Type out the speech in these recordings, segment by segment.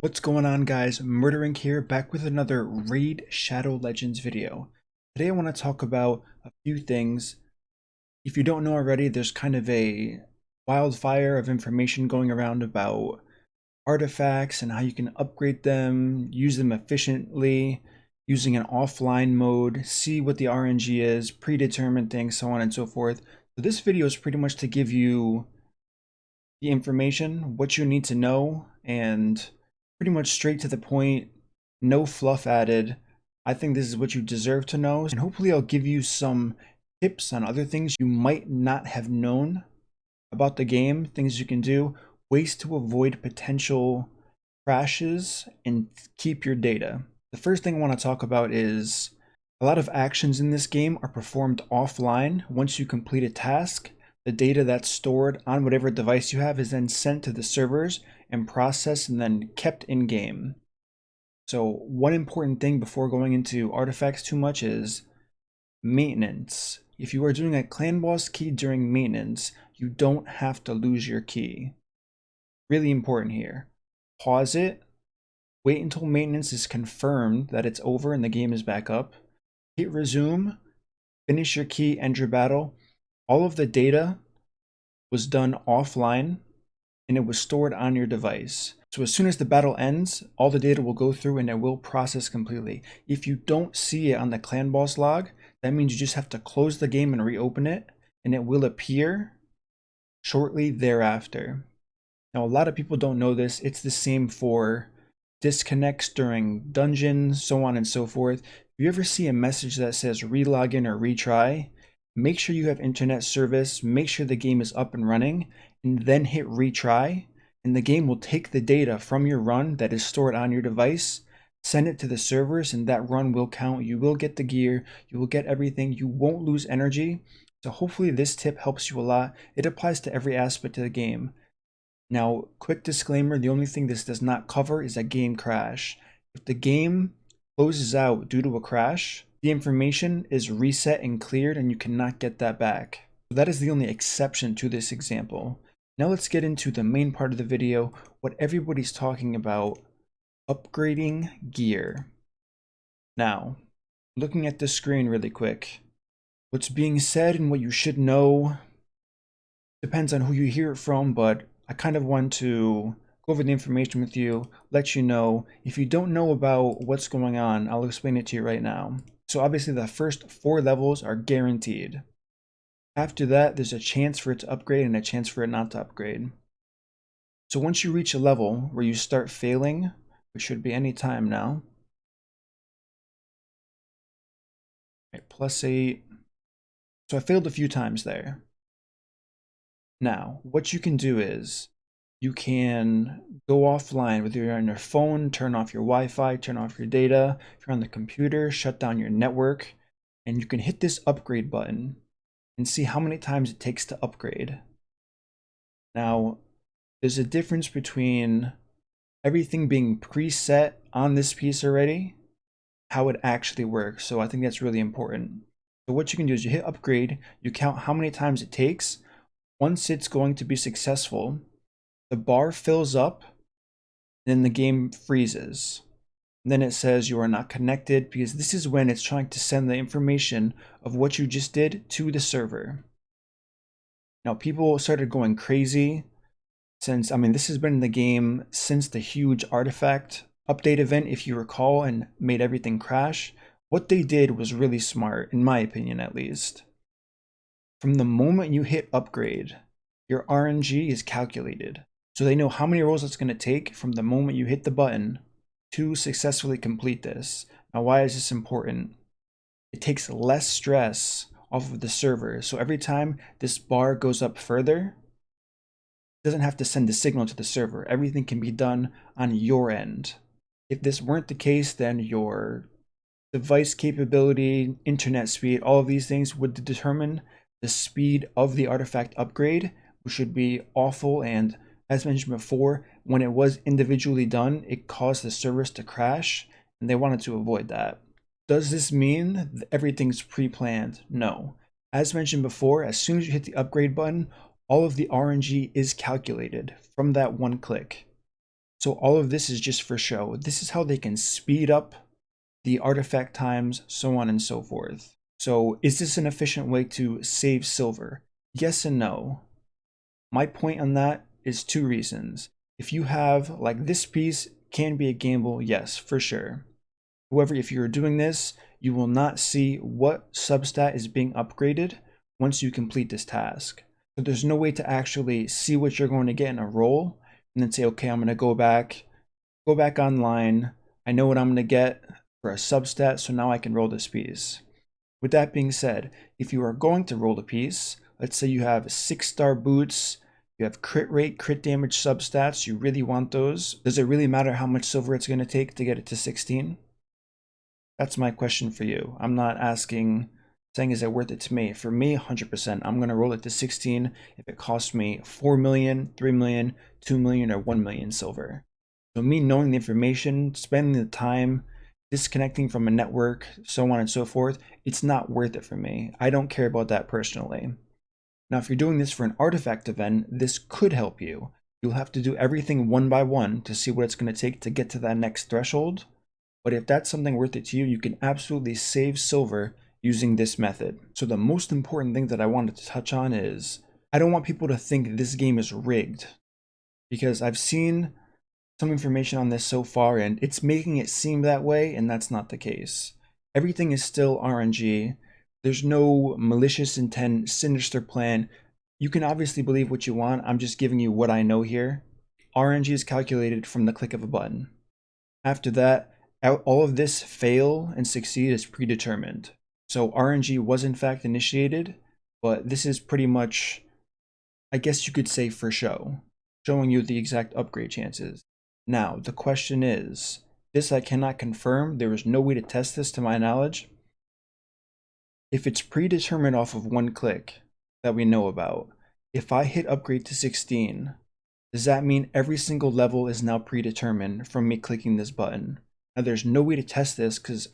What's going on, guys? Murderinc here, back with another Raid Shadow Legends video. Today I want to talk about a few things. If you don't know already, there's kind of a wildfire of information going around about artifacts and how you can upgrade them, use them efficiently, using an offline mode, see what the RNG is, predetermined things, so on and so forth. So this video is pretty much to give you the information, what you need to know, and pretty much straight to the point, no fluff added. I think this is what you deserve to know, and hopefully I'll give you some tips on other things you might not have known about the game, things you can do, ways to avoid potential crashes, and keep your data. The first thing I want to talk about is a lot of actions in this game are performed offline. Once you complete a task, the data that's stored on whatever device you have is then sent to the servers and processed and then kept in game. So one important thing before going into artifacts too much is maintenance. If you are doing a clan boss key during maintenance, you don't have to lose your key. Really important here. Pause it, wait until maintenance is confirmed that it's over and the game is back up, hit resume, finish your key, end your battle. All of the data was done offline and it was stored on your device. So as soon as the battle ends, all the data will go through and it will process completely. If you don't see it on the clan boss log, that means you just have to close the game and reopen it, and it will appear shortly thereafter. Now, a lot of people don't know this. It's the same for disconnects during dungeons, so on and so forth. If you ever see a message that says relogin or retry, make sure you have internet service, make sure the game is up and running, and then hit retry, and the game will take the data from your run that is stored on your device, send it to the servers, and that run will count. You will get the gear, you will get everything, you won't lose energy. So hopefully this tip helps you a lot. It applies to every aspect of the game. Now, quick disclaimer, the only thing this does not cover is a game crash. If the game closes out due to a crash, the information is reset and cleared and you cannot get that back. So that is the only exception to this example. Now let's get into the main part of the video, what everybody's talking about, upgrading gear. Now, looking at the screen really quick, what's being said and what you should know depends on who you hear it from, but I kind of want to go over the information with you, let you know. If you don't know about what's going on, I'll explain it to you right now. So obviously the first 4 levels are guaranteed. After that, there's a chance for it to upgrade and a chance for it not to upgrade. So once you reach a level where you start failing, which should be any time now. Right, +8. So I failed a few times there. Now, what you can do is you can go offline, whether you're on your phone, turn off your Wi-Fi, turn off your data. If you're on the computer, shut down your network, and you can hit this upgrade button and see how many times it takes to upgrade. Now, there's a difference between everything being preset on this piece already, how it actually works. So I think that's really important. So what you can do is you hit upgrade, you count how many times it takes. Once it's going to be successful, the bar fills up, then the game freezes. And then it says you are not connected, because this is when it's trying to send the information of what you just did to the server. Now, people started going crazy since, this has been in the game since the huge artifact update event, if you recall, and made everything crash. What they did was really smart, in my opinion at least. From the moment you hit upgrade, your RNG is calculated. So they know how many rolls it's going to take from the moment you hit the button to successfully complete this. Now, why is this important? It takes less stress off of the server. So every time this bar goes up further, it doesn't have to send a signal to the server. Everything can be done on your end. If this weren't the case, then your device capability, internet speed, all of these things would determine the speed of the artifact upgrade, which should be awful. And as mentioned before, when it was individually done, it caused the servers to crash, and they wanted to avoid that. Does this mean that everything's pre-planned? No. As mentioned before, as soon as you hit the upgrade button, all of the RNG is calculated from that one click. So all of this is just for show. This is how they can speed up the artifact times, so on and so forth. So is this an efficient way to save silver? Yes and no. My point on that is two reasons. If you have, like, this piece can be a gamble, yes, for sure. However, if you're doing this, you will not see what substat is being upgraded once you complete this task. So there's no way to actually see what you're going to get in a roll and then say, okay, I'm going to go back online. I know what I'm going to get for a substat, so now I can roll this piece. With that being said, if you are going to roll a piece, let's say you have 6-star boots, you have crit rate, crit damage substats, you really want those. Does it really matter how much silver it's going to take to get it to 16? That's my question for you. I'm not saying is it worth it to me? For me, 100%. I'm going to roll it to 16 if it costs me 4 million, 3 million, 2 million, or 1 million silver. So me knowing the information, spending the time, disconnecting from a network, so on and so forth, it's not worth it for me. I don't care about that personally. Now, if you're doing this for an artifact event, this could help you. You'll have to do everything one by one to see what it's going to take to get to that next threshold. But if that's something worth it to you, you can absolutely save silver using this method. So the most important thing that I wanted to touch on is, I don't want people to think this game is rigged, because I've seen some information on this so far and it's making it seem that way, and that's not the case. Everything is still RNG. There's no malicious intent, sinister plan. You can obviously believe what you want. I'm just giving you what I know here. RNG is calculated from the click of a button. After that, all of this fail and succeed is predetermined. So RNG was in fact initiated, but this is pretty much, I guess you could say, for show, showing you the exact upgrade chances. Now, the question is, this I cannot confirm. There is no way to test this to my knowledge. If it's predetermined off of one click that we know about, if I hit upgrade to 16, does that mean every single level is now predetermined from me clicking this button? Now, there's no way to test this because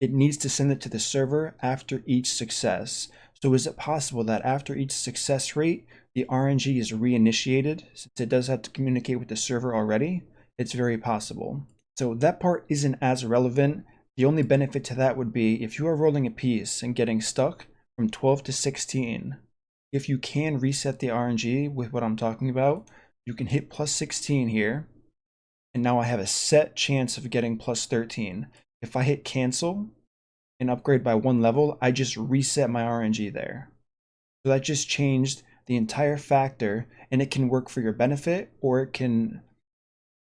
it needs to send it to the server after each success. So is it possible that after each success rate, the RNG is reinitiated since it does have to communicate with the server already? It's very possible. So that part isn't as relevant. The only benefit to that would be if you are rolling a piece and getting stuck from 12 to 16, if you can reset the RNG with what I'm talking about, you can hit plus 16 here, and now I have a set chance of getting plus 13. If I hit cancel and upgrade by one level, I just reset my RNG there. So that just changed the entire factor, and it can work for your benefit or it can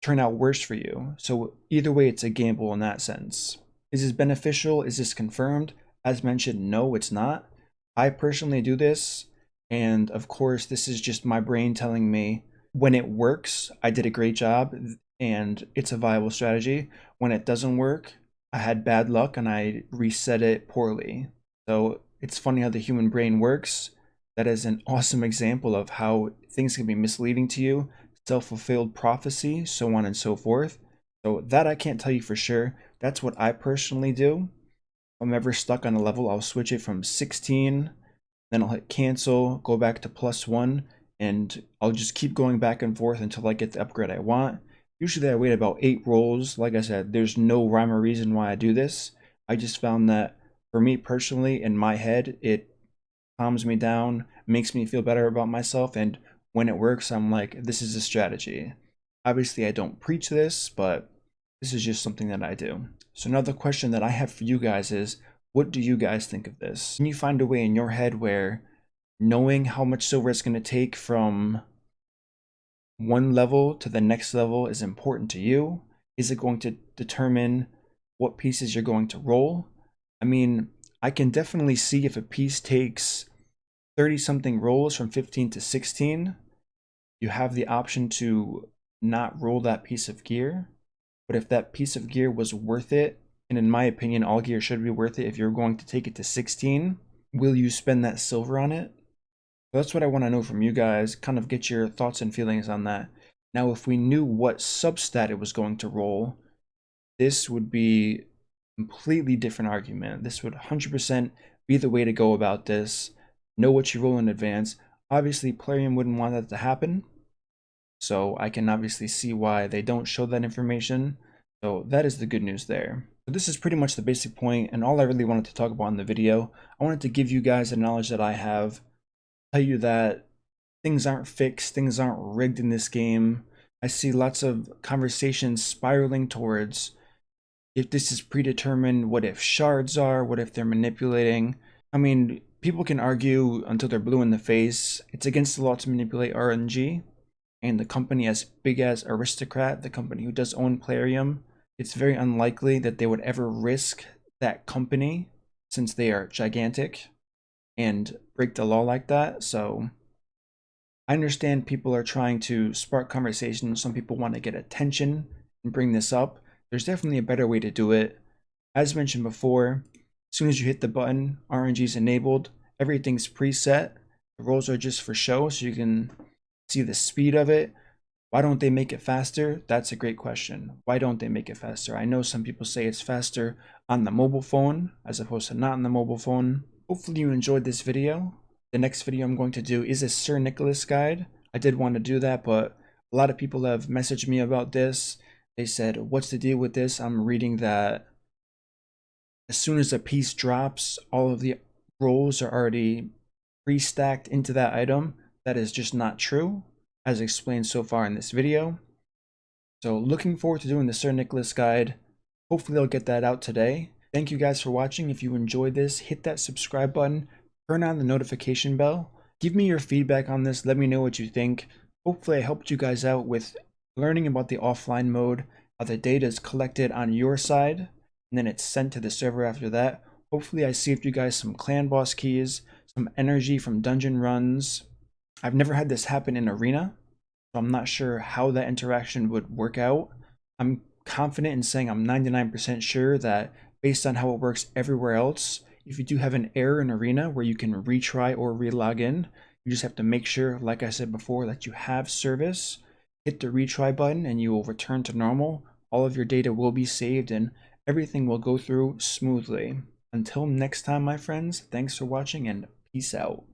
turn out worse for you. So either way, it's a gamble in that sense. Is this beneficial? Is this confirmed? As mentioned, no, it's not. I personally do this, and of course, this is just my brain telling me when it works, I did a great job and it's a viable strategy. When it doesn't work, I had bad luck and I reset it poorly. So it's funny how the human brain works. That is an awesome example of how things can be misleading to you, self-fulfilled prophecy, so on and so forth. So that I can't tell you for sure. That's what I personally do. If I'm ever stuck on a level, I'll switch it from 16, then I'll hit cancel, go back to +1, and I'll just keep going back and forth until I get the upgrade I want. Usually I wait about 8 rolls. Like I said, there's no rhyme or reason why I do this. I just found that for me personally, in my head, it calms me down, makes me feel better about myself, and when it works, I'm like, this is a strategy. Obviously, I don't preach this, but this is just something that I do. So another question that I have for you guys is, what do you guys think of this? Can you find a way in your head where knowing how much silver it's going to take from one level to the next level is important to you? Is it going to determine what pieces you're going to roll? I mean, I can definitely see if a piece takes 30 something rolls from 15 to 16, you have the option to not roll that piece of gear. But if that piece of gear was worth it, and in my opinion, all gear should be worth it if you're going to take it to 16, will you spend that silver on it? So that's what I want to know from you guys, kind of get your thoughts and feelings on that. Now, if we knew what substat it was going to roll, this would be a completely different argument. This would 100% be the way to go about this. Know what you roll in advance. Obviously, Plarium wouldn't want that to happen. so I can obviously see why they don't show that information. So that is the good news there. So this is pretty much the basic point and all I really wanted to talk about in the video. I wanted to give you guys the knowledge that I have, tell you that things aren't fixed, things aren't rigged in this game. I see lots of conversations spiraling towards if this is predetermined, what if shards are, what if they're manipulating. I mean, people can argue until they're blue in the face. It's against the law to manipulate RNG, and the company as big as Aristocrat, the company who does own Plarium, it's very unlikely that they would ever risk that company since they are gigantic and break the law like that. So I understand people are trying to spark conversation. Some people want to get attention and bring this up. There's definitely a better way to do it. As mentioned before, as soon as you hit the button, RNG is enabled. Everything's preset. The rolls are just for show, so you can see the speed of it. Why don't they make it faster? That's a great question. Why don't they make it faster? I know some people say it's faster on the mobile phone as opposed to not on the mobile phone. Hopefully you enjoyed this video. The next video I'm going to do is a Sir Nicholas guide. I did want to do that, but a lot of people have messaged me about this. They said, what's the deal with this? I'm reading that as soon as a piece drops, all of the rolls are already pre-stacked into that item. That is just not true, as explained so far in this video. So looking forward to doing the Sir Nicholas guide. Hopefully I'll get that out today. Thank you guys for watching. If you enjoyed this, hit that subscribe button, turn on the notification bell. Give me your feedback on this. Let me know what you think. Hopefully I helped you guys out with learning about the offline mode, how the data is collected on your side, and then it's sent to the server after that. Hopefully I saved you guys some clan boss keys, some energy from dungeon runs. I've never had this happen in arena, so I'm not sure how that interaction would work out. I'm confident in saying I'm 99% sure that based on how it works everywhere else, if you do have an error in arena where you can retry or relog in, you just have to make sure, like I said before, that you have service. Hit the retry button and you will return to normal. All of your data will be saved and everything will go through smoothly. Until next time, my friends, thanks for watching and peace out.